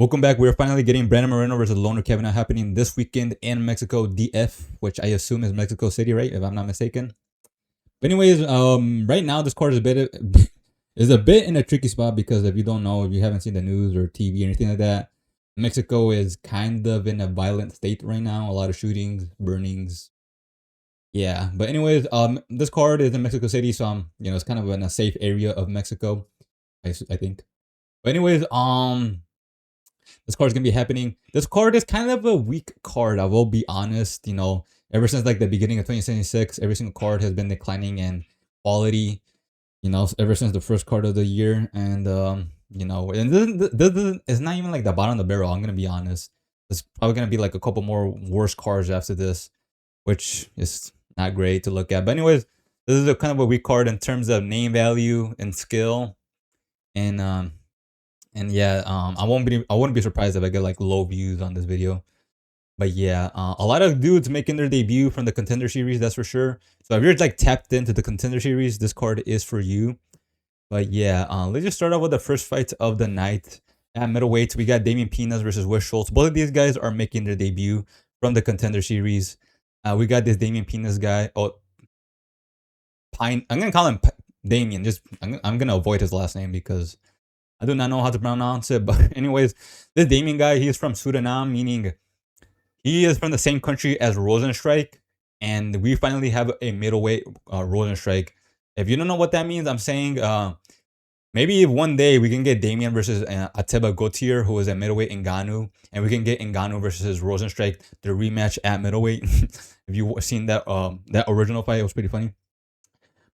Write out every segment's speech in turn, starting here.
Welcome back. We're finally getting Brandon Moreno versus Lone'er Kavanagh happening this weekend in Mexico DF, which I assume is Mexico City, right? If I'm not mistaken. But anyways, right now this card is a bit in a tricky spot because if you don't know, if you haven't seen the news or TV or anything like that, Mexico is kind of in a violent state right now. A lot of shootings, burnings. Yeah. But anyways, this card is in Mexico City, so it's kind of in a safe area of Mexico, I think. But anyways, this card is gonna be happening. This card is kind of a weak card. I will be honest. Ever since like the beginning of 2076, every single card has been declining in quality. Ever since the first card of the year, and and this is not even like the bottom of the barrel. I'm gonna be honest. There's probably gonna be like a couple more worse cards after this, which is not great to look at. But anyways, this is a kind of a weak card in terms of name value and skill, and yeah, I wouldn't be surprised if I get like low views on this video. But yeah, a lot of dudes making their debut from the Contender Series, that's for sure. So if you're like tapped into the Contender Series, this card is for you. But yeah, let's just start off with the first fight of the night. At middleweight, we got Pinas versus Shultz. Both of these guys are making their debut from the Contender Series. We got this Pinas guy. Oh, I'm gonna call him Damien. I'm gonna avoid his last name because I do not know how to pronounce it. But anyways, this Damien guy, he is from Suriname, meaning he is from the same country as Rosenstrike, and we finally have a middleweight Rosenstrike. If you don't know what that means, I'm saying maybe if one day we can get Damien versus Ateba Gautier, who is at middleweight Ngannou, and we can get Ngannou versus Rosenstrike, the rematch at middleweight. If you've seen that that original fight, it was pretty funny.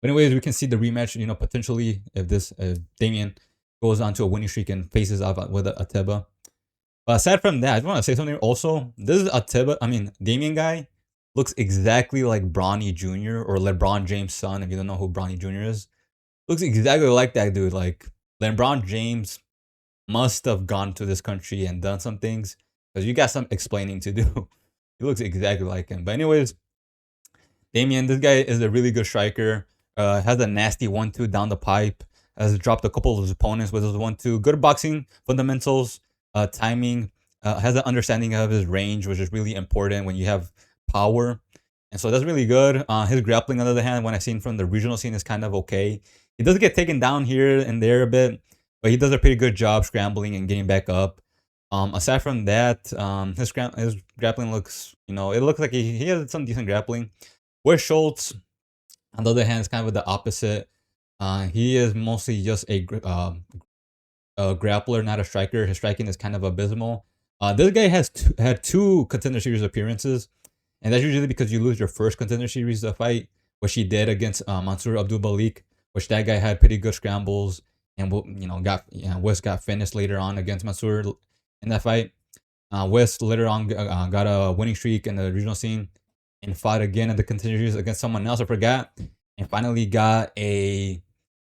But anyways, we can see the rematch, potentially if Damien goes on to a winning streak and faces off with Ateba. But aside from that, I just want to say something also. This is Damien guy looks exactly like Bronny Jr. or LeBron James' son, if you don't know who Bronny Jr. is. Looks exactly like that dude. Like, LeBron James must have gone to this country and done some things because you got some explaining to do. He looks exactly like him. But anyways, Damien, this guy is a really good striker. Has a nasty 1-2 down the pipe. Has dropped a couple of his opponents with his 1-2. Good boxing fundamentals. Timing, has an understanding of his range, which is really important when you have power, and so that's really good. His grappling, on the other hand, when I've seen from the regional scene, is kind of okay. He does get taken down here and there a bit, but he does a pretty good job scrambling and getting back up. Aside from that, his grappling looks, it looks like he has some decent grappling. Where Shultz, on the other hand, is kind of the opposite. He is mostly just a grappler, not a striker. His striking is kind of abysmal. This guy has had two Contender Series appearances, and that's usually because you lose your first Contender Series fight, which he did against Mansour Abdul Malik, which that guy had pretty good scrambles, and West got finished later on against Mansour in that fight. West later on got a winning streak in the regional scene and fought again at the Contender Series against someone else, I forgot, and finally got a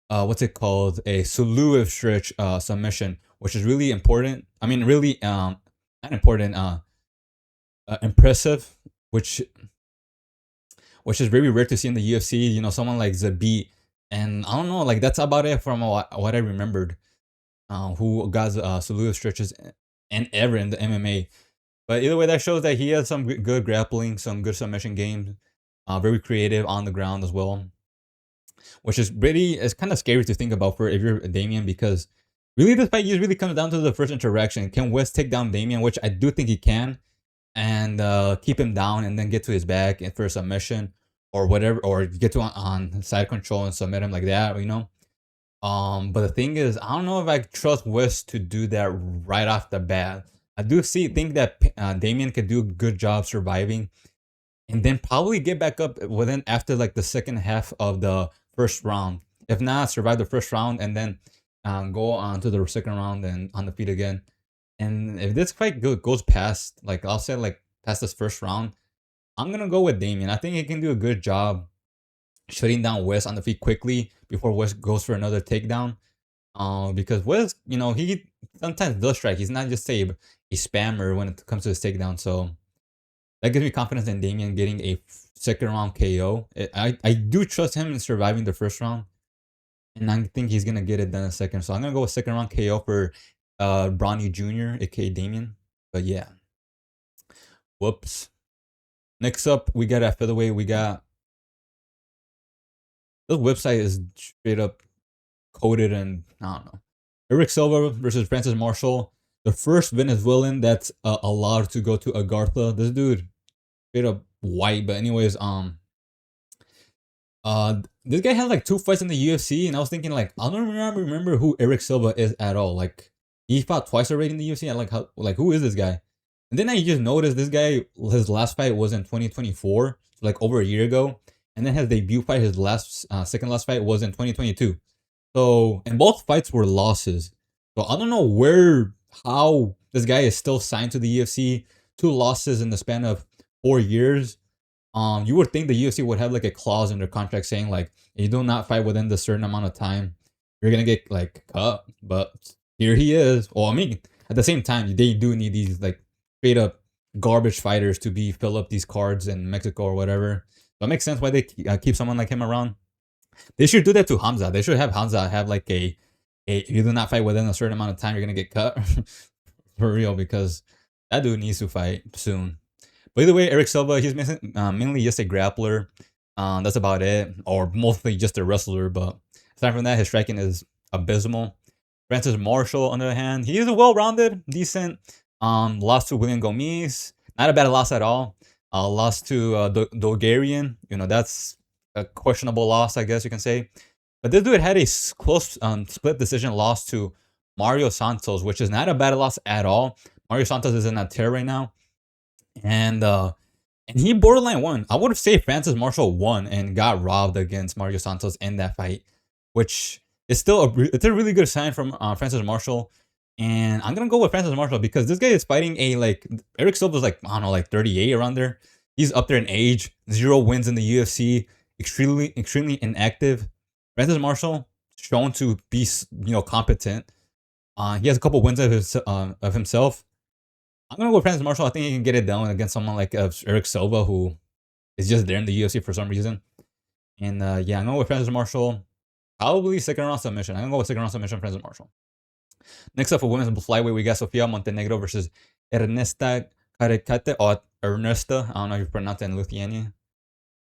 what's it called? A Zellhuber stretch submission, which is really important. I mean, really not important, impressive, which is very rare to see in the UFC. Someone like Zabit, and I don't know, like that's about it from what I remembered. Who got Zellhuber stretches and ever in the MMA. But either way, that shows that he has some good grappling, some good submission games, very creative on the ground as well. Which is it's kind of scary to think about for if you're Damien, because really this fight really comes down to the first interaction. Can West take down Damien, which I do think he can, and keep him down and then get to his back and for a submission or whatever, or get to on side control and submit him like that, But the thing is, I don't know if I trust West to do that right off the bat. I do think that Damien could do a good job surviving and then probably get back up after like the second half of the first round. If not, survive the first round and then go on to the second round and on the feet again. And if this fight goes past, like I'll say, like past this first round, I'm gonna go with Damien. I think he can do a good job shutting down West on the feet quickly before West goes for another takedown. Because West, he sometimes does strike. He's not just a spammer when it comes to his takedown. So that gives me confidence in Damien getting a second round KO. I do trust him in surviving the first round, and I think he's gonna get it done in second. So I'm gonna go with second round KO for Bronny Jr., aka Damien. But yeah. Whoops. Next up, we got at featherweight. We got this website is straight up coded and I don't know. Eric Silva versus Francis Marshall. The first Venezuelan that's allowed to go to Agartha. This dude straight up white. But anyways, this guy had like 2 fights in the UFC, and I was thinking like I don't remember who Eric Silva is at all. Like he fought twice already in the UFC. And like who is this guy? And then I just noticed this guy, his last fight was in 2024, like over a year ago. And then his debut fight, his second last fight was in 2022. So, and both fights were losses. So I don't know how this guy is still signed to the UFC. 2 losses in the span of 4 years. You would think the UFC would have like a clause in their contract saying like, if you do not fight within the certain amount of time, you're gonna get like cut. But here he is. Well, I mean, at the same time, they do need these like straight up garbage fighters to fill up these cards in Mexico or whatever. So it makes sense why they keep someone like him around. They should do that to Hamza. They should have Hamza have like if you do not fight within a certain amount of time, you're gonna get cut for real, because that dude needs to fight soon. But either way, Eric Silva, he's mainly just a grappler. That's about it, or mostly just a wrestler. But aside from that, his striking is abysmal. Francis Marshall, on the other hand, he is a well-rounded, decent. Lost to William Gomes, not a bad loss at all. Lost to Dogarian. You know, that's a questionable loss, I guess you can say. But this dude had a close split decision loss to Mario Santos, which is not a bad loss at all. Mario Santos is in a tear right now. And he borderline won. I would have said Francis Marshall won and got robbed against Mario Santos in that fight, which is still it's a really good sign from Francis Marshall. And I'm gonna go with Francis Marshall because this guy is fighting Eric Silva's like, I don't know, like 38 around there. He's up there in age, 0 wins in the UFC, extremely inactive. Francis Marshall shown to be competent. He has a couple wins of himself. I'm gonna go with Francis Marshall. I think he can get it done against someone like Eric Silva, who is just there in the UFC for some reason. And yeah, I'm going with Francis Marshall. Probably second round submission. I'm gonna go with second round submission, Francis Marshall. Next up for women's flyweight, we got Sofia Montenegro versus Ernesta Kareckaite, or Ernesta. I don't know if you pronounce it in Lithuania.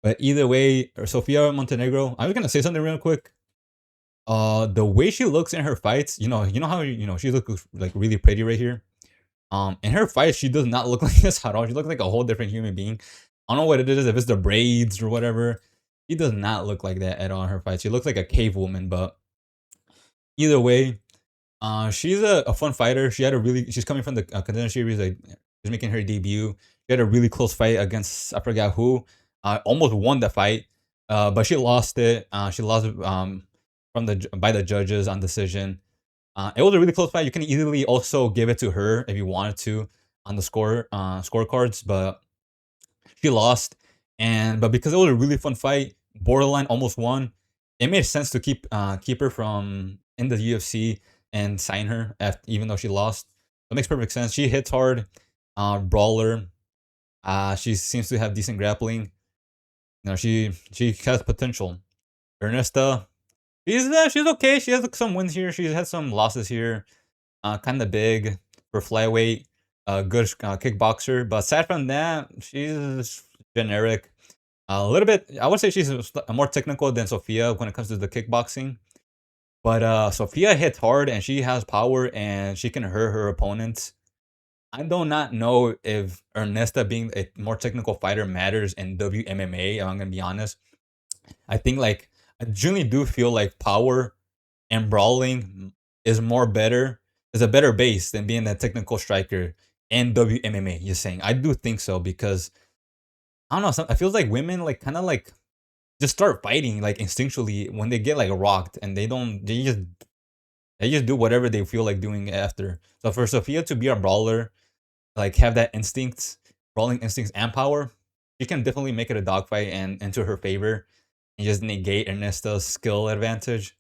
But either way, Sofia Montenegro, I was gonna say something real quick. The way she looks in her fights, you know how she looks like really pretty right here. In her fights, she does not look like this at all. She looks like a whole different human being. I don't know what it is, if it's the braids or whatever. She does not look like that at all in her fights. She looks like a cave woman, but either way, she's a fun fighter. She's coming from the contender series. Like, she's making her debut. She had a really close fight against, I forgot who. Almost won the fight, but she lost it. She lost by the judges on decision. It was a really close fight. You can easily also give it to her if you wanted to on the scorecards, but she lost. But because it was a really fun fight, borderline almost won, it made sense to keep her from in the UFC and sign her even though she lost. It makes perfect sense. She hits hard, brawler. She seems to have decent grappling. She has potential. Ernesta, she's okay. She has some wins here. She's had some losses here. Kind of big for flyweight. Good kickboxer, but aside from that, she's generic. A little bit, I would say she's more technical than Sofia when it comes to the kickboxing. But Sofia hits hard and she has power and she can hurt her opponents. I do not know if Ernesta being a more technical fighter matters in WMMA. I'm gonna be honest. I think I genuinely do feel like power and brawling is a better base than being a technical striker in WMMA. You're saying? I do think so because I don't know. It feels like women kind of just start fighting instinctually when they get rocked, and they just do whatever they feel like doing after. So for Sofia to be a brawler, have that brawling instincts and power, she can definitely make it a dogfight and into her favor and just negate Ernesta's skill advantage. So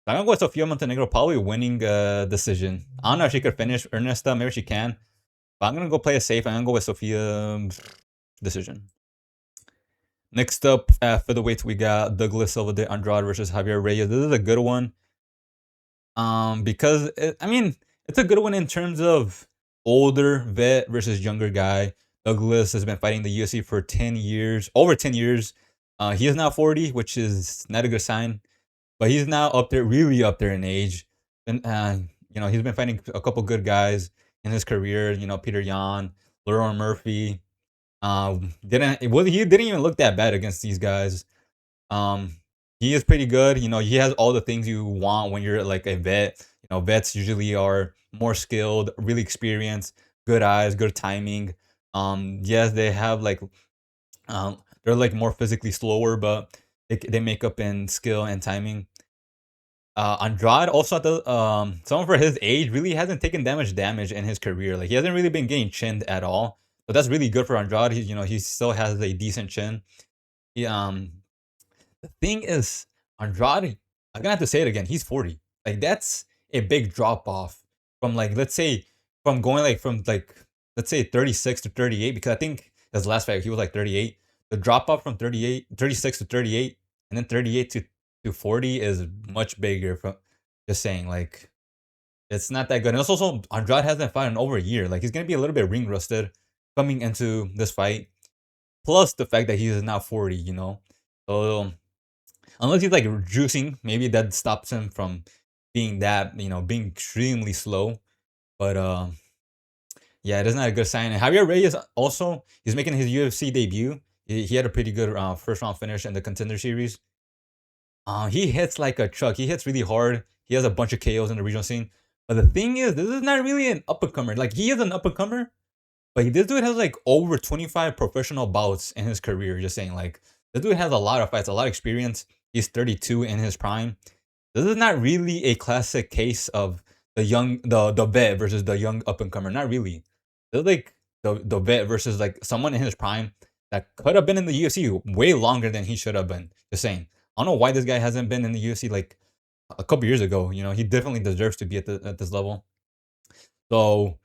I'm gonna go with Sofia Montenegro, probably winning decision. I don't know if she could finish Ernesta, maybe she can, but I'm gonna go play it safe. I'm gonna go with Sofia decision. Next up, at featherweights, we got Douglas Silva de Andrade versus Javier Reyes. This is a good one. Because I mean, it's a good one in terms of older vet versus younger guy. Douglas has been fighting the UFC for 10 years, over 10 years. He is now 40, which is not a good sign, but he's now up there, really up there in age. And, he's been fighting a couple good guys in his career, Peter Yan, Leroy Murphy. He didn't even look that bad against these guys. He is pretty good. He has all the things you want when you're like a vet. Vets usually are more skilled, really experienced, good eyes, good timing. Yes, they have they're like more physically slower, but they make up in skill and timing. Andrade also at the someone for his age really hasn't taken that much damage in his career. Like he hasn't really been getting chinned at all. But that's really good for Andrade. He still has a decent chin. He The thing is, Andrade, I'm gonna have to say it again. He's 40. Like that's a big drop off from let's say from let's say 36 to 38, because I think his last fight he was like 38. The drop off from 36 to 38, and then 38 to 40 is much bigger. From just saying, like it's not that good. And also Andrade hasn't fought in over a year. Like he's gonna be a little bit ring rusted coming into this fight. Plus the fact that he is now 40, So unless he's like juicing, maybe that stops him from being being extremely slow. But yeah, it is not a good sign. And Javier Reyes also, he's making his UFC debut. He had a pretty good first round finish in the Contender Series. He hits like a truck. He hits really hard. He has a bunch of KOs in the regional scene. But the thing is, this is not really an up and comer. Like he is an up and comer, but this dude has like over 25 professional bouts in his career. Just saying, like this dude has a lot of fights, a lot of experience. He's 32 in his prime. This is not really a classic case of the vet versus the young up and comer. Not really. This is like the vet versus like someone in his prime that could have been in the UFC way longer than he should have been. Just saying. I don't know why this guy hasn't been in the UFC like a couple years ago. He definitely deserves to be at this level. So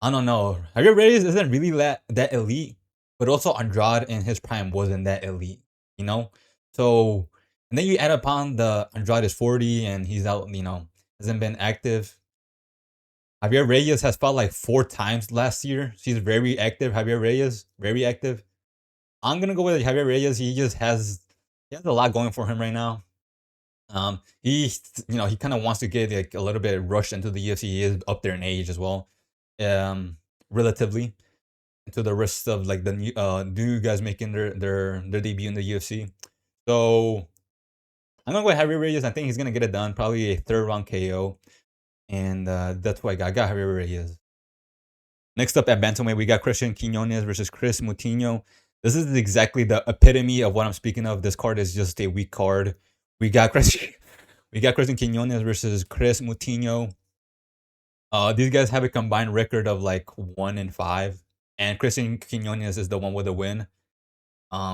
I don't know. Javier Reyes isn't really that elite, but also Andrade in his prime wasn't that elite. So and then you add upon the Andrade is 40 and he's out. Hasn't been active. Javier Reyes has fought like 4 times last year. He's very active. Javier Reyes, very active. I'm gonna go with Javier Reyes. He has a lot going for him right now. He kind of wants to get like a little bit rushed into the UFC. He is up there in age as well, relatively to the rest of like the new guys making their debut in the UFC. So I'm gonna go with Javier Reyes. I think he's gonna get it done. Probably a 3rd round KO, and that's why I got Javier Reyes. Next up at bantamweight, we got Christian Quinonez versus Chris Moutinho. This is exactly the epitome of what I'm speaking of. This card is just a weak card. We got Christian Quinonez versus Chris Moutinho. These guys have a combined record of like 1-5, and Christian Quinonez is the one with the win.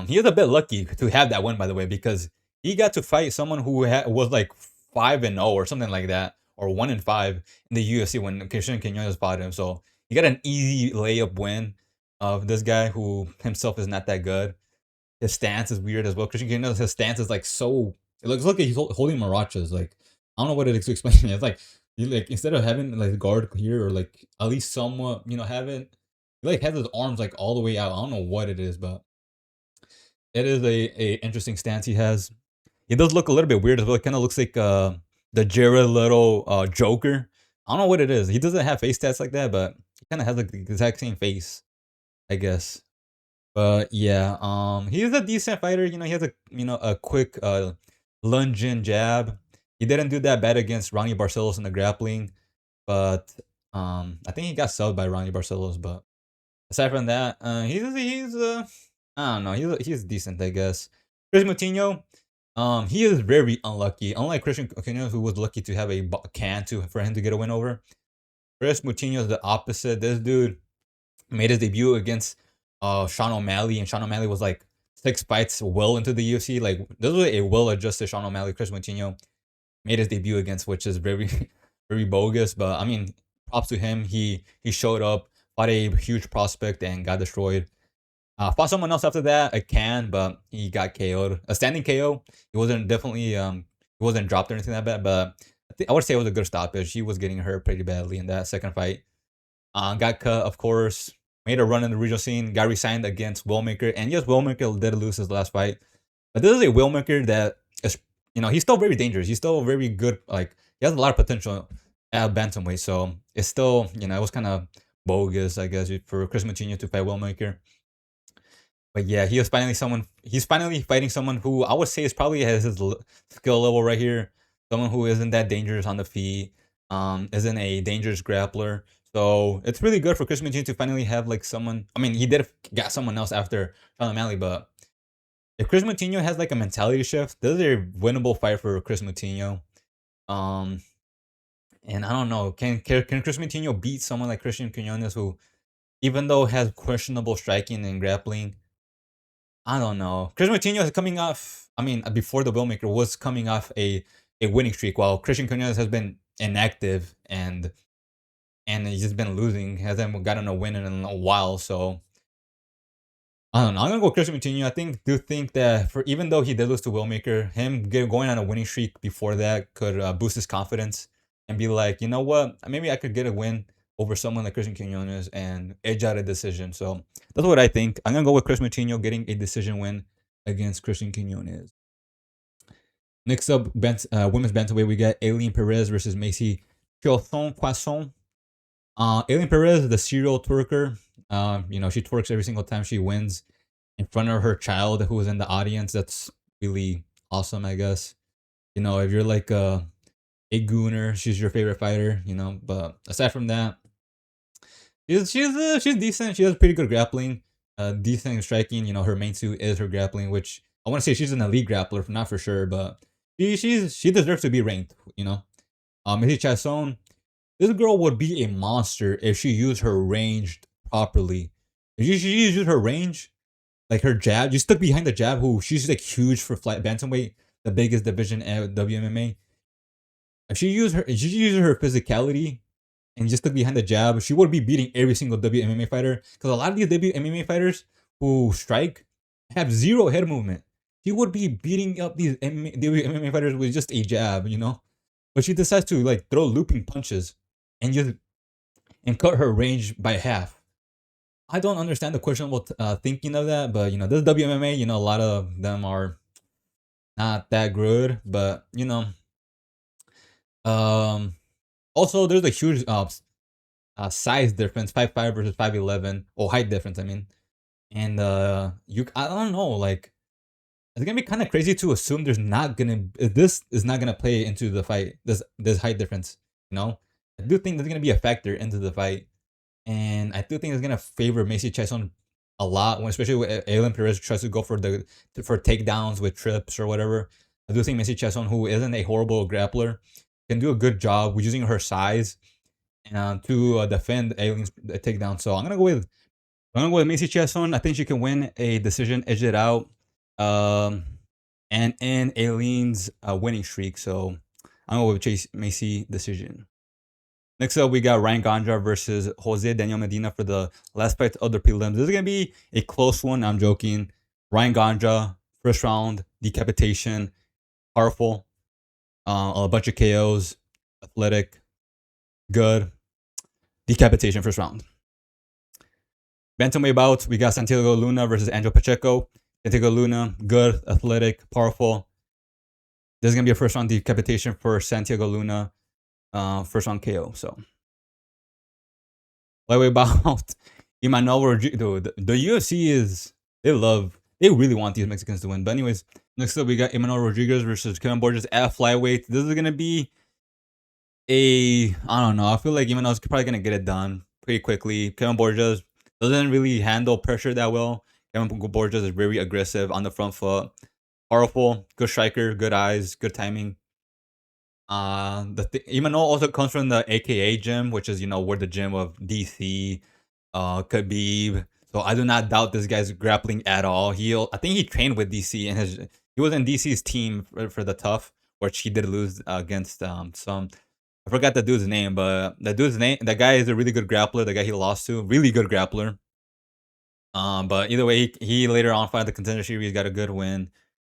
He is a bit lucky to have that win, by the way, because he got to fight someone who was like 5-0 or something like that, or 1-5 in the UFC when Christian Quinonez fought him. So he got an easy layup win of this guy who himself is not that good. His stance is weird as well. Christian Quinonez, his stance is like so. It looks like he's holding marachas. Like I don't know what it is to explain. It's like instead of having like guard here or like at least somewhat having he like has his arms like all the way out. I don't know what it is, but it is a interesting stance he has. He does look a little bit weird as well. It kind of looks like the Jared Little Joker. I don't know what it is. He doesn't have face tats like that, but he kind of has like the exact same face, I guess. But yeah, he's a decent fighter. He has a quick lunge in jab. He didn't do that bad against Ronnie Barcelos in the grappling, but I think he got subbed by Ronnie Barcelos. But aside from that, he's I don't know, he's decent, I guess. Chris Moutinho, he is very unlucky. Unlike Christian Quinonez, who was lucky to have a can for him to get a win over, Chris Moutinho is the opposite. This dude made his debut against Sean O'Malley, and Sean O'Malley was like 6 fights well into the UFC. Like this was a well-adjusted Sean O'Malley. Chris Moutinho made his debut against, which is very, very bogus. But I mean, props to him. He showed up, fought a huge prospect, and got destroyed. Fought someone else after that, a can, but he got KO'd. A standing KO. He wasn't dropped or anything like that, but I would say it was a good stoppage. She was getting hurt pretty badly in that second fight. Got cut, of course. Made a run in the regional scene. Got resigned against Willmaker. And yes, Willmaker did lose his last fight. But this is a Willmaker that is, he's still very dangerous. He's still very good. Like, he has a lot of potential at bantamweight. So it's still, it was kind of bogus, I guess, for Chris Moutinho to fight Willmaker. But yeah, he's finally fighting someone who I would say is probably has his skill level right here. Someone who isn't that dangerous on the feet, isn't a dangerous grappler. So it's really good for Chris Moutinho to finally have like someone. I mean, he did got someone else after Sean O'Malley, but if Chris Moutinho has like a mentality shift, this is a winnable fight for Chris Moutinho. And I don't know, can Chris Moutinho beat someone like Christian Quinonez, who, even though has questionable striking and grappling, I don't know. Chris Moutinho is coming off. I mean, before the Willmaker was coming off a winning streak, while Christian Quinonez has been inactive and he's just been losing. Hasn't gotten a win in a while. So I don't know. I'm gonna go Christian Moutinho. I do think that even though he did lose to Willmaker, him going on a winning streak before that could boost his confidence and be like, you know what, maybe I could get a win over someone like Christian Quinonez and edge out a decision. So that's what I think. I'm going to go with Chris Moutinho getting a decision win against Christian Quinonez. Next up, women's bantamweight, we got Aileen Perez versus Macy Chaisson. Aileen Perez, the serial twerker. She twerks every single time she wins in front of her child who is in the audience. That's really awesome, I guess. If you're like a gooner, she's your favorite fighter, But aside from that, she's decent. She has pretty good grappling, decent striking. Her main suit is her grappling, which I want to say she's an elite grappler, not for sure, but she deserves to be ranked. Missy Chaisson, this girl would be a monster if she used her range properly. If she used her range, like her jab, you stuck behind the jab. She's like huge for flight bantamweight, the biggest division at WMMA. If she used her physicality and just stuck behind the jab, she would be beating every single WMMA fighter. Because a lot of these WMMA fighters who strike have zero head movement. She would be beating up these WMMA fighters with just a jab, But she decides to like throw looping punches and cut her range by half. I don't understand the questionable thinking of that, but this WMMA, a lot of them are not that good, but also there's a huge size difference, 5'5" versus 5'11", or height difference, I mean. And I don't know, like, it's gonna be kind of crazy to assume this is not gonna play into the fight, this height difference, I do think there's gonna be a factor into the fight, and I do think it's gonna favor Macy Chaisson a lot, especially when Aileen Perez tries to go for takedowns with trips or whatever. I do think Macy Chaisson, who isn't a horrible grappler, can do a good job with using her size to defend Aileen's takedown. So I'm gonna go with Macy Chaisson. I think she can win a decision, edge it out, and end Aileen's winning streak. So I'm gonna go with Macy decision. Next up, we got Ryan Gandra versus Jose Daniel Medina for the last fight of the prelims. This is gonna be a close one. I'm joking. Ryan Gandra, first round, decapitation, powerful. A bunch of KOs, athletic, good. Decapitation first round. Bantamweight bouts, we got Santiago Luna versus Angel Pacheco. Santiago Luna, good, athletic, powerful. This is going to be a first round decapitation for Santiago Luna. First round KO, so. Lightweight bout, Emmanuel Rodriguez. The UFC they really want these Mexicans to win. But anyways, next up we got Emmanuel Rodriguez versus Kevin Borges at flyweight. This is gonna be I don't know. I feel like Emmanuel's probably gonna get it done pretty quickly. Kevin Borges doesn't really handle pressure that well. Kevin Borges is very aggressive on the front foot, powerful, good striker, good eyes, good timing. Emmanuel also comes from the AKA gym, which is where the gym of DC, Khabib. So I do not doubt this guy's grappling at all. I think he trained with DC and he was in DC's team for the Tough, which he did lose against some. I forgot the dude's name, but that guy is a really good grappler. The guy he lost to, really good grappler. But either way, he later on fought the Contender Series, got a good win,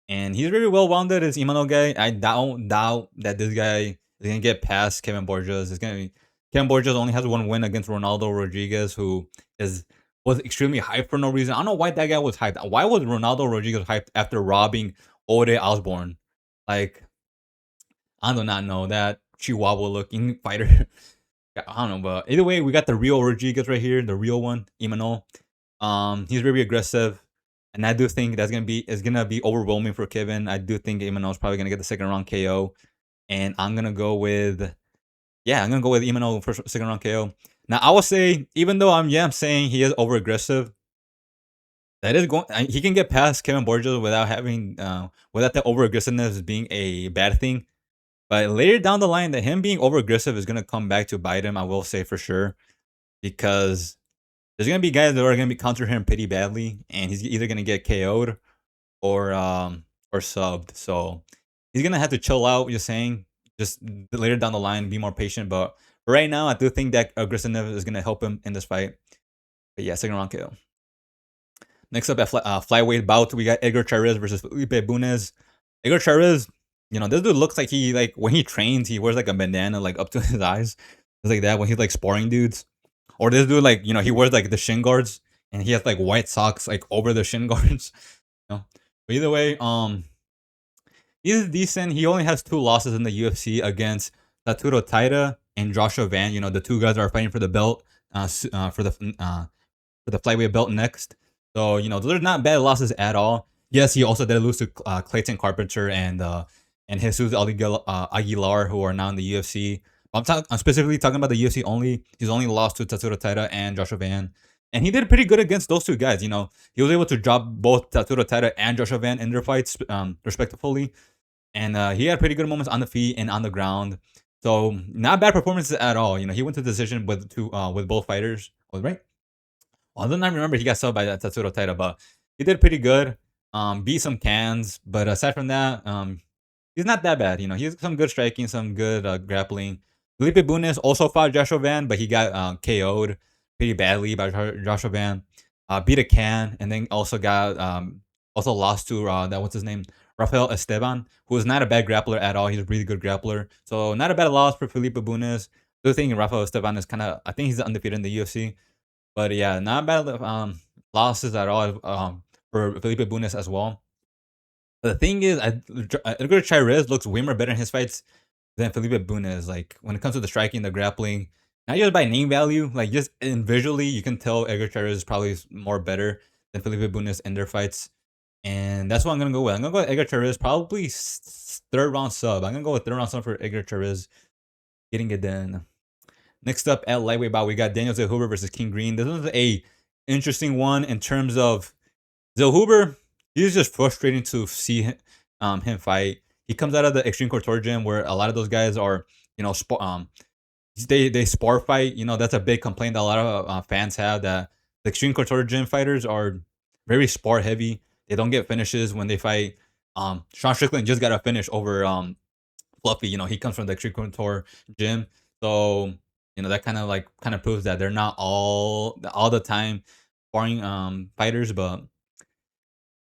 and he's very well rounded. As Emmanuel guy, I don't doubt that this guy He's gonna get past Kevin Borges. It's gonna be Kevin Borges only has one win against Ronaldo Rodriguez, who was extremely hyped for no reason. I don't know why that guy was hyped. Why was Ronaldo Rodriguez hyped after robbing Ode Osborne? Like, I do not know that Chihuahua looking fighter. I don't know, but either way, we got the real Rodriguez right here, the real one, Imanol. He's very aggressive, and I do think it's gonna be overwhelming for Kevin. I do think Imanol's probably gonna get the second round KO, and I'm gonna go with Imanol for second round KO. Now I will say, even though I'm saying he is over aggressive, that is going. He can get past Kevin Borges without having without the over aggressiveness being a bad thing. But later down the line, that him being over aggressive is gonna come back to bite him. I will say for sure, because there's gonna be guys that are gonna be counter him pretty badly, and he's either gonna get KO'd or subbed. So he's gonna have to chill out. Just saying, just later down the line, be more patient. But right now, I do think that aggressiveness is gonna help him in this fight. But yeah, second round KO. Next up at flyweight bout, we got Edgar Chairez versus Felipe Bunes. Edgar Chairez, this dude looks like when he trains, he wears like a bandana like up to his eyes. It's like that when he's like sparring dudes. Or this dude, like, he wears like the shin guards and he has like white socks like over the shin guards. But either way, he's decent. He only has 2 losses in the UFC against Tatsuro Taira and Joshua Van. The 2 guys are fighting for the belt, for the flyweight belt next. So, those are not bad losses at all. Yes, he also did lose to Clayton Carpenter and Jesus Aguilar, who are now in the UFC. I'm specifically talking about the UFC only. He's only lost to Tatsuro Taira and Joshua Van. And he did pretty good against those 2 guys. He was able to drop both Tatsuro Taira and Joshua Van in their fights, respectively. And he had pretty good moments on the feet and on the ground. So, not bad performances at all. He went to decision with both fighters. Right? Well, I do not remember he got subbed by Tatsuro Taira, but he did pretty good. Beat some cans. But aside from that, he's not that bad. He has some good striking, some good grappling. Felipe Bunes also fought Joshua Van, but he got KO'd pretty badly by Joshua Van. Beat a can, and then also got also lost to what's his name, Rafael Esteban, who is not a bad grappler at all. He's a really good grappler, so not a bad loss for Felipe Bunes. The other thing, Rafael Esteban is I think he's undefeated in the UFC, but yeah, not bad losses at all for Felipe Bunes as well. But the thing is, Edgar Chairez looks way more better in his fights than Felipe Bunes. Like, when it comes to the striking, the grappling, not just by name value, like just visually, you can tell Edgar Chairez is probably more better than Felipe Bunes in their fights. And that's what I'm going to go with. I'm going to go with Edgar Chairez, probably third round sub. I'm going to go with third round sub for Edgar Chairez, getting it done. Next up at lightweight bout, we got Daniel Zellhuber versus King Green. This was a interesting one in terms of Zellhuber. He's just frustrating to see him fight. He comes out of the Extreme Couture gym where a lot of those guys are, they spar fight. That's a big complaint that a lot of fans have, that the Extreme Couture gym fighters are very spar heavy. They don't get finishes when they fight. Sean Strickland just got a finish over Fluffy. He comes from the Extreme Couture gym, so that kind of proves that they're not all the time sparring fighters, but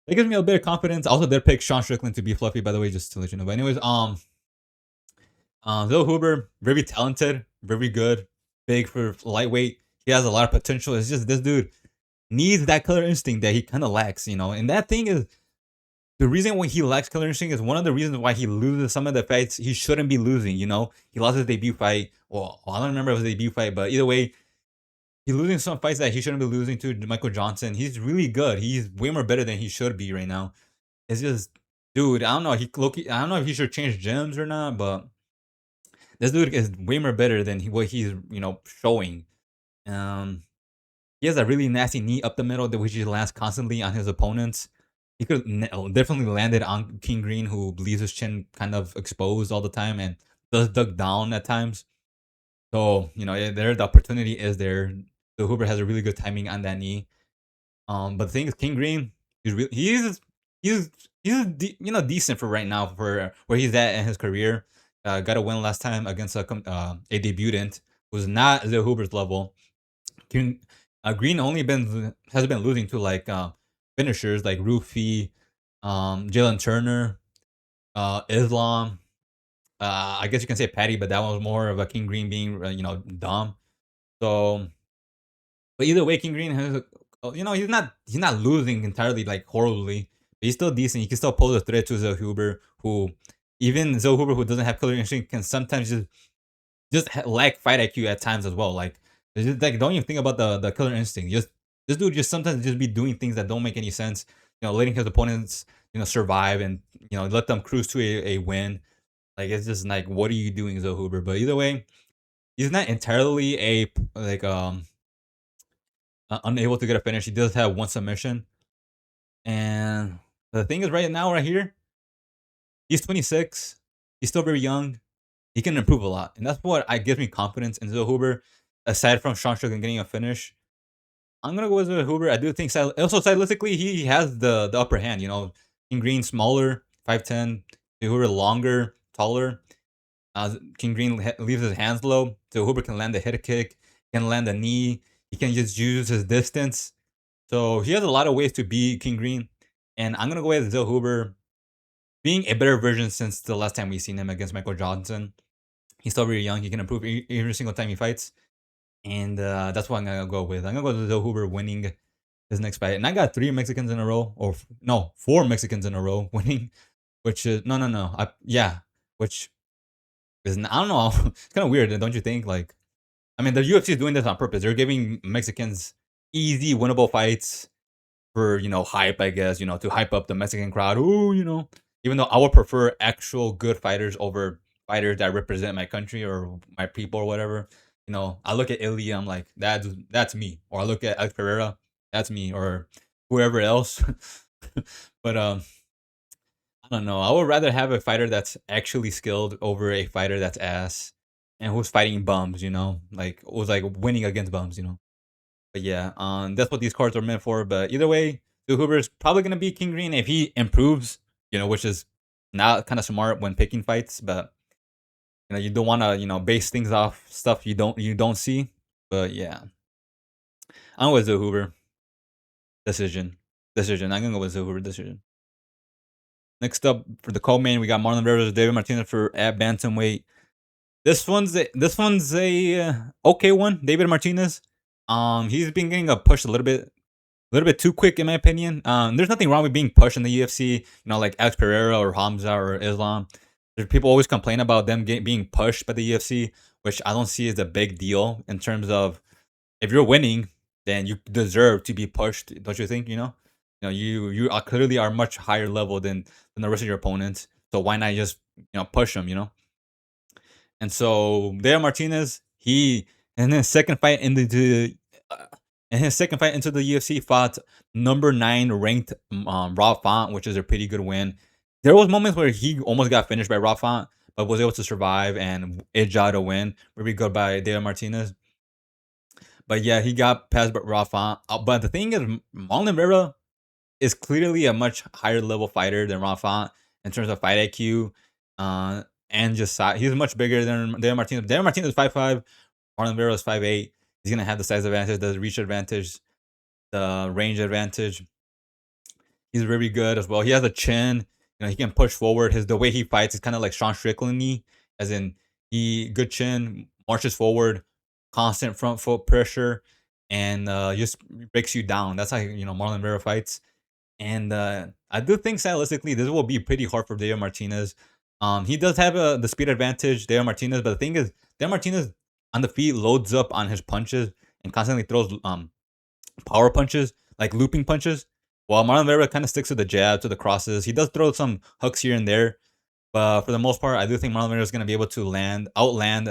it gives me a bit of confidence. I also did pick Sean Strickland to be Fluffy, by the way, just to let you know. But anyways, Zellhuber, very talented, very good, big for lightweight. He has a lot of potential. It's just this dude needs that killer instinct that he kind of lacks, And that thing is the reason why he lacks killer instinct is one of the reasons why he loses some of the fights he shouldn't be losing. He lost his debut fight. Well, I don't remember his debut fight, but either way, he's losing some fights that he shouldn't be losing to Michael Johnson. He's really good. He's way more better than he should be right now. It's just, dude, I don't know. I don't know if he should change gyms or not, but this dude is way more better than what he's showing. He has a really nasty knee up the middle, which he lands constantly on his opponents. He could definitely landed on King Green, who leaves his chin kind of exposed all the time and does duck down at times. So the opportunity is there. So Huber has a really good timing on that knee. But the thing is, King Green, he's decent for right now for where he's at in his career. Got a win last time against a debutant who's not Zellhuber's level. Green has been losing to finishers like Rufi, Jalen Turner, Islam. I guess you can say Patty, but that one was more of a King Green being dumb. So, but either way, King Green has he's not losing entirely like horribly. But he's still decent. He can still pose a threat to Zellhuber, who even Zellhuber, who doesn't have killer instinct, can sometimes just lack fight IQ at times as well. Like, it's just, like, don't even think about the killer instinct. Just this dude just sometimes just be doing things that don't make any sense. Letting his opponents survive and let them cruise to a win. Like, it's just like, what are you doing, Zellhuber? But either way, he's not entirely a like unable to get a finish. He does have one submission, and the thing is, right now, right here, he's 26. He's still very young. He can improve a lot, and that's what gives me confidence in Zellhuber. Aside from Sean Strickland getting a finish, I'm gonna go with Zellhuber. I do think also stylistically he has the upper hand. King Green smaller, 5'10", Zellhuber longer, taller. King Green leaves his hands low, so Huber can land a hit kick, can land a knee. He can just use his distance. So he has a lot of ways to beat King Green, and I'm gonna go with Zellhuber being a better version since the last time we seen him against Michael Johnson. He's still very young. He can improve every single time he fights, and that's what I'm gonna go with. I'm gonna go with Zellhuber winning his next fight, and I got 3 Mexicans in a row, or no, 4 Mexicans in a row winning, which is no, which is I don't know. It's kind of weird, don't you think? Like, I mean, the UFC is doing this on purpose. They're giving Mexicans easy, winnable fights for hype, I guess. To hype up the Mexican crowd. Ooh, even though I would prefer actual good fighters over fighters that represent my country or my people or whatever. I look at Ilya, I'm like, that's me. Or I look at Alex Pereira, that's me, or whoever else. But I don't know. I would rather have a fighter that's actually skilled over a fighter that's ass and who's fighting bums, like who's like winning against bums. But yeah, that's what these cards are meant for. But either way, Zellhuber is probably gonna be King Green if he improves, which is not kind of smart when picking fights. But you don't want to base things off stuff you don't see. But yeah, I'm with Zellhuber decision. I'm gonna go with Zellhuber decision. Next up for the co-main, we got Marlon Vera versus David Martinez for at bantamweight. This one's a okay one. David Martinez, he's been getting a push a little bit too quick in my opinion. There's nothing wrong with being pushed in the UFC. Like Alex Pereira or Hamza or Islam. There's people always complain about them being pushed by the UFC, which I don't see as a big deal in terms of if you're winning, then you deserve to be pushed. Don't you think? You are clearly are much higher level than the rest of your opponents. So why not just push them? And so Dale Martinez, he in his second fight into the UFC fought number 9 ranked Rob Font, which is a pretty good win. There was moments where he almost got finished by Rob Font, but was able to survive and edge out a win. Very good by Dale Martinez. But yeah, he got past Rob Font. But the thing is, Marlon Vera is clearly a much higher level fighter than Rob Font in terms of fight IQ. And just size. He's much bigger than Dale Martinez. Dale Martinez is 5'5". Marlon Vera is 5'8". He's gonna have the size advantage, the reach advantage, the range advantage. He's very good as well. He has a chin. He can push forward. The way he fights is kind of like Sean Strickland-y, as in he good chin, marches forward, constant front foot pressure, and just breaks you down. That's how Marlon Vera fights. And I do think stylistically this will be pretty hard for Dale Martinez. He does have the speed advantage, Dale Martinez, but the thing is, Dale Martinez on the feet loads up on his punches and constantly throws power punches, like looping punches. While Marlon Vera kind of sticks to the jab, to the crosses. He does throw some hooks here and there, but for the most part, I do think Marlon Vera is going to be able to outland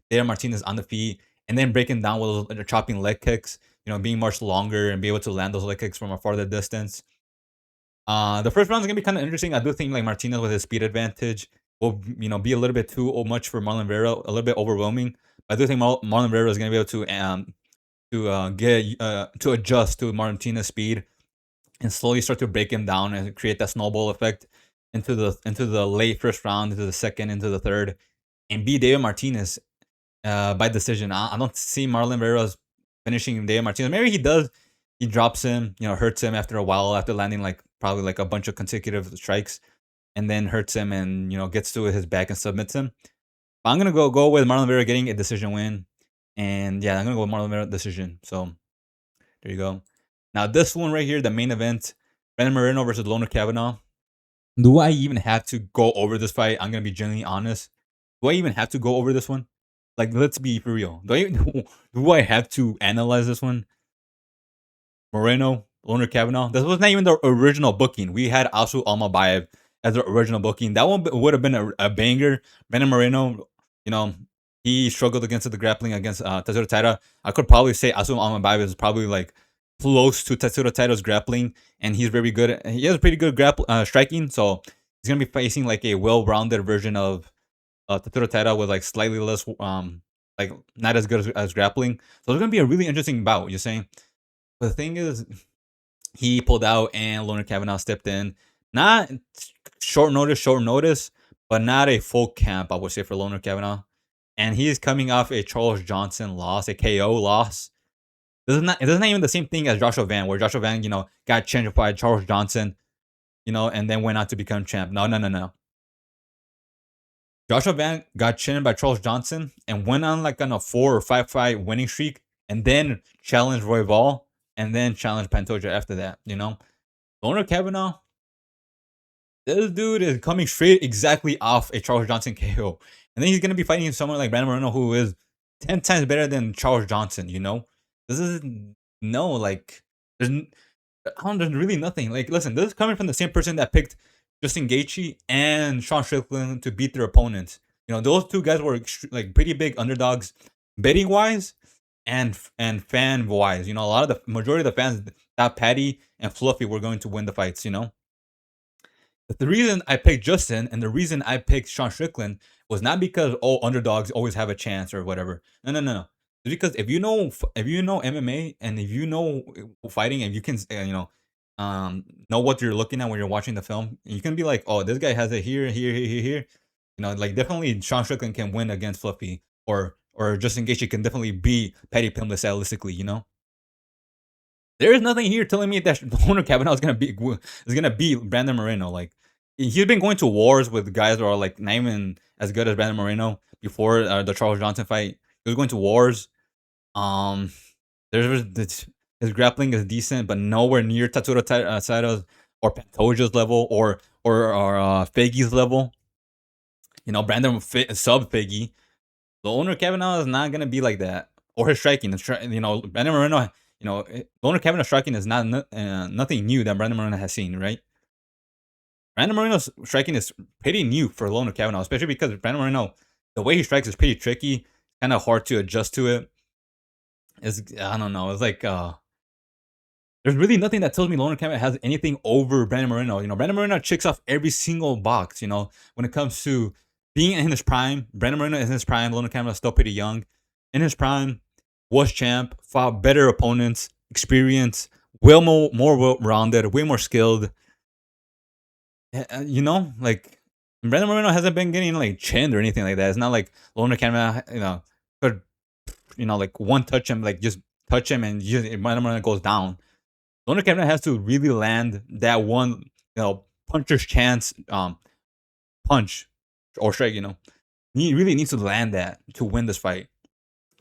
Dale Martinez on the feet, and then break him down with chopping leg kicks. Being much longer and be able to land those leg kicks from a farther distance. The first round is gonna be kind of interesting. I do think like Martinez with his speed advantage will be a little bit too much for Marlon Vera, a little bit overwhelming. But I do think Marlon Vera is gonna be able to adjust to Martinez's speed and slowly start to break him down and create that snowball effect into the late first round, into the second, into the third, and beat David Martinez by decision. I don't see Marlon Vera finishing David Martinez. Maybe he does. He drops him, hurts him after a while after landing probably a bunch of consecutive strikes. and then hurts him and gets to his back and submits him. But I'm gonna go with Marlon Vera getting a decision win, and yeah, I'm gonna go with Marlon Vera decision. So there you go. Now this one right here, the main event, Brandon Moreno versus Lone'er Kavanagh. Do I even have to go over this fight? I'm gonna be genuinely honest. Do I even have to go over this one? Like, let's be for real. Do I have to analyze this one? Moreno, Lone'er Kavanagh. This was not even the original booking. We had Asu Almabayev as the original booking. That one would have been a banger. Brandon Moreno, he struggled against the grappling against Tatsuro Taira. I could probably say Asu Almabayev is probably like close to Tatsuro Taira's grappling, and he's very good. He has pretty good striking, so he's gonna be facing like a well-rounded version of Tatsuro Taira with like slightly less, like not as good as grappling. So it's gonna be a really interesting bout. You're saying, but the thing is, he pulled out and Lone'er Kavanagh stepped in. Not short notice, but not a full camp, I would say, for Lone'er Kavanagh. And he's coming off a Charles Johnson loss, a KO loss. This is not even the same thing as Joshua Van, where Joshua Van, got changed by Charles Johnson, and then went on to become champ. No. Joshua Van got chinned by Charles Johnson and went on like on a 4 or 5 fight winning streak, and then challenged Royval, and then challenged Pantoja after that. Lone'er Kavanagh, this dude is coming straight exactly off a Charles Johnson KO, and then he's gonna be fighting someone like Brandon Moreno, who is 10 times better than Charles Johnson. This is like there's really nothing. Like, listen, this is coming from the same person that picked Justin Gaethje and Sean Strickland to beat their opponents. Those two guys were like pretty big underdogs, betting wise and fan wise. A lot of the majority of the fans thought Patty and Fluffy were going to win the fights. But the reason I picked Justin and the reason I picked Sean Strickland was not because underdogs always have a chance or whatever. No. It's because if you know MMA and if you know fighting and you can know what you're looking at when you're watching the film, you can be like, oh, this guy has it here. Like definitely Sean Strickland can win against Fluffy, or Justin Gaethje can definitely beat Paddy Pimblett stylistically. There is nothing here telling me that Lone'er Kavanagh is gonna beat Brandon Moreno. Like, he's been going to wars with guys that are like not even as good as Brandon Moreno before the Charles Johnson fight. He was going to wars. His grappling is decent, but nowhere near Tatsuro Taira's or Pantoja's level or Feige's level. Brandon sub Feige. Lone'er Kavanagh is not gonna be like that, or his striking. Brandon Moreno. Lone'er Kavanagh striking is not nothing new that Brandon Moreno has seen, right? Brandon Moreno's striking is pretty new for Lone'er Kavanagh, especially because Brandon Moreno, the way he strikes is pretty tricky, kind of hard to adjust to it. I don't know. It's like there's really nothing that tells me Lone'er Kavanagh has anything over Brandon Moreno. Brandon Moreno checks off every single box. When it comes to being in his prime, Brandon Moreno is in his prime. Lone'er Kavanagh is still pretty young. In his prime, was champ, fought better opponents, experience, more well-rounded, way more skilled. Like Brandon Moreno hasn't been getting like chinned or anything like that. It's not like Lone'er Kavanagh, could like one touch him, like just touch him and Brandon Moreno goes down. Lone'er Kavanagh has to really land that one, puncher's chance, punch or strike. He really needs to land that to win this fight.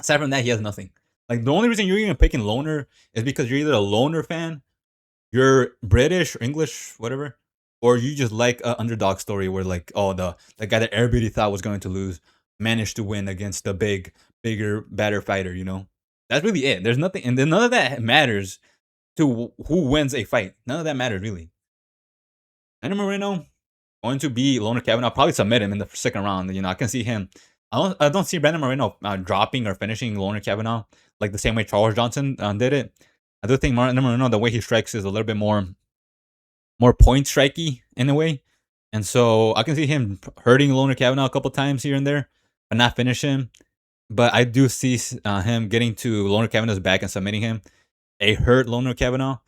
Aside from that, he has nothing. Like, the only reason you're even picking Lone'er is because you're either a Lone'er fan, you're British or English, whatever, or you just like an underdog story where like, oh, the guy that everybody thought was going to lose managed to win against the bigger, better fighter. That's really it. There's nothing, and then none of that matters to who wins a fight. None of that matters really. Brandon Moreno going to be Lone'er Kavanagh. I'll probably submit him in the second round. I can see him. I don't see Brandon Moreno dropping or finishing Lone'er Kavanagh like the same way Charles Johnson did it. I do think Brandon Moreno, the way he strikes, is a little bit more point striky in a way, and so I can see him hurting Lone'er Kavanagh a couple times here and there, but not finish him. But I do see him getting to Lone'er Kavanagh's back and submitting him. A hurt Lone'er Kavanagh,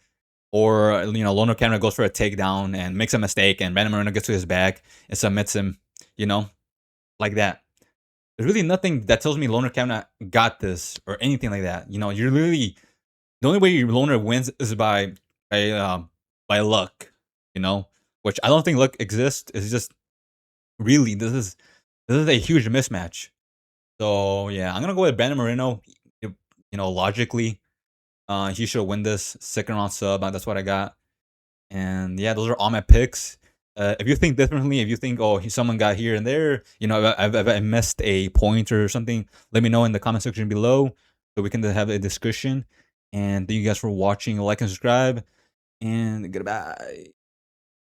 or Lone'er Kavanagh goes for a takedown and makes a mistake, and Brandon Moreno gets to his back and submits him. Like that. There's really nothing that tells me Lone'er Kavanagh got this or anything like that. You're literally, the only way Lone'er wins is by luck. which I don't think exists. It's just really this is a huge mismatch. So yeah, I'm gonna go with Brandon Moreno. Logically, he should win this second round sub. That's what I got. And yeah, those are all my picks. If you think differently, if you think, oh, someone got here and there, I missed a point or something, let me know in the comment section below so we can have a discussion. And thank you guys for watching. Like and subscribe. And goodbye.